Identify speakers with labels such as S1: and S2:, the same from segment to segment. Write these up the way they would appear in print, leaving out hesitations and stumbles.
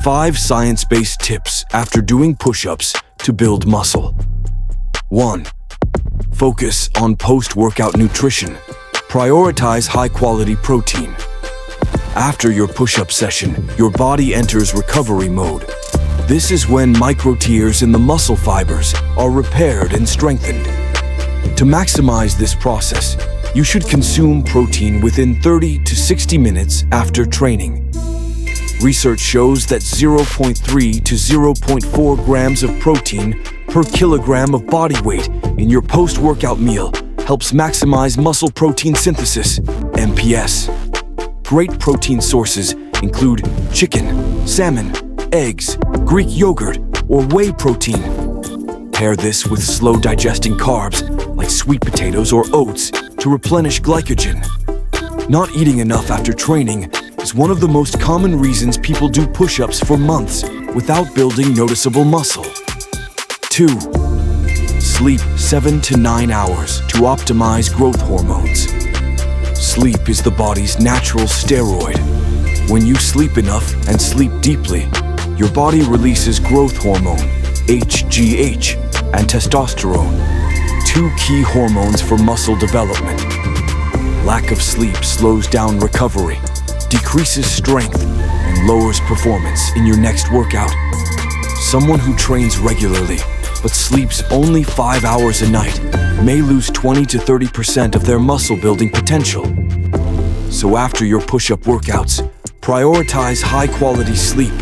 S1: 5 science-based tips after doing push-ups to build muscle. 1. Focus on post-workout nutrition. Prioritize high-quality protein. After your push-up session, your body enters recovery mode. This is when micro-tears in the muscle fibers are repaired and strengthened. To maximize this process, you should consume protein within 30 to 60 minutes after training. Research shows that 0.3 to 0.4 grams of protein per kilogram of body weight in your post-workout meal helps maximize muscle protein synthesis, MPS. Great protein sources include chicken, salmon, eggs, Greek yogurt, or whey protein. Pair this with slow-digesting carbs like sweet potatoes or oats to replenish glycogen. Not eating enough after training is one of the most common reasons people do push-ups for months without building noticeable muscle. 2. Sleep 7 to 9 hours to optimize growth hormones. Sleep is the body's natural steroid. When you sleep enough and sleep deeply, your body releases growth hormone, HGH, and testosterone, 2 key hormones for muscle development. Lack of sleep slows down recovery, decreases strength, and lowers performance in your next workout. Someone who trains regularly but sleeps only 5 hours a night may lose 20 to 30% of their muscle building potential. So after your push-up workouts, prioritize high-quality sleep.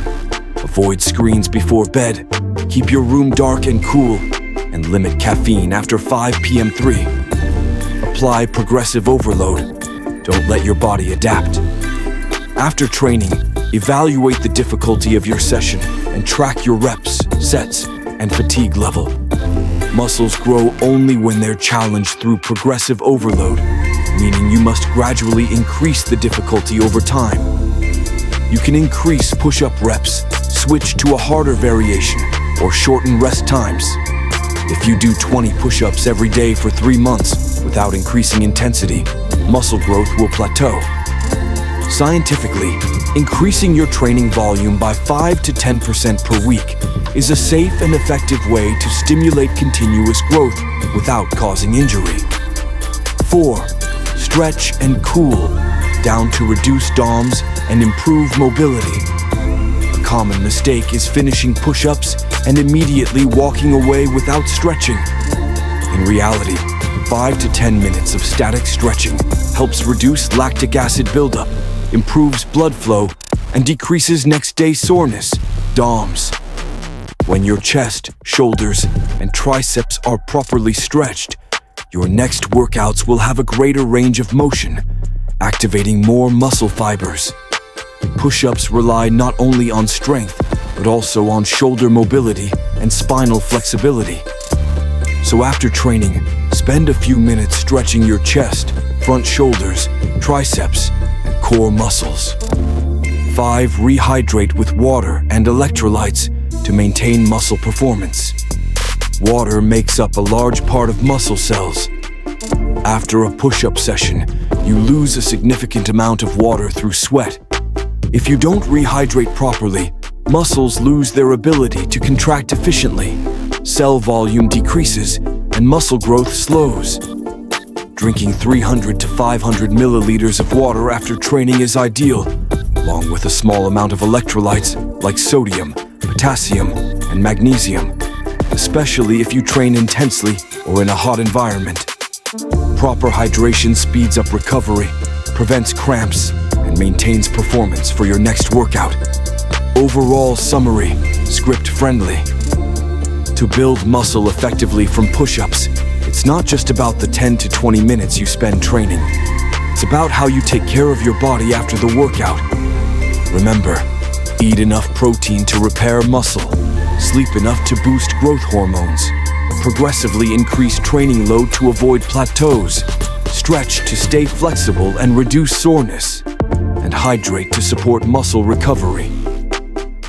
S1: Avoid screens before bed, keep your room dark and cool, and limit caffeine after 5 p.m. 3. Apply progressive overload. Don't let your body adapt. After training, evaluate the difficulty of your session and track your reps, sets, and fatigue level. Muscles grow only when they're challenged through progressive overload, meaning you must gradually increase the difficulty over time. You can increase push-up reps, switch to a harder variation, or shorten rest times. If you do 20 push-ups every day for 3 months without increasing intensity, muscle growth will plateau. Scientifically, increasing your training volume by 5 to 10% per week is a safe and effective way to stimulate continuous growth without causing injury. 4. Stretch and cool down to reduce DOMs and improve mobility. A common mistake is finishing push-ups and immediately walking away without stretching. In reality, 5 to 10 minutes of static stretching helps reduce lactic acid buildup, improves blood flow, and decreases next-day soreness, DOMs. When your chest, shoulders, and triceps are properly stretched, your next workouts will have a greater range of motion, activating more muscle fibers. Push-ups rely not only on strength, but also on shoulder mobility and spinal flexibility. So after training, spend a few minutes stretching your chest, front shoulders, triceps, and core muscles. 5. Rehydrate with water and electrolytes to maintain muscle performance. Water makes up a large part of muscle cells. After a push-up session, you lose a significant amount of water through sweat. If you don't rehydrate properly, muscles lose their ability to contract efficiently, cell volume decreases, and muscle growth slows. Drinking 300 to 500 milliliters of water after training is ideal, along with a small amount of electrolytes like sodium, potassium, and magnesium, especially if you train intensely or in a hot environment. Proper hydration speeds up recovery, prevents cramps, and maintains performance for your next workout. Overall summary, script-friendly. To build muscle effectively from push-ups, it's not just about the 10 to 20 minutes you spend training. It's about how you take care of your body after the workout. Remember, eat enough protein to repair muscle, sleep enough to boost growth hormones, progressively increase training load to avoid plateaus, stretch to stay flexible and reduce soreness, and hydrate to support muscle recovery.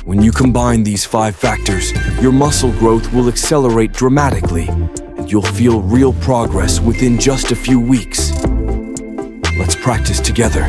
S1: When you combine these 5 factors, your muscle growth will accelerate dramatically, and you'll feel real progress within just a few weeks. Let's practice together.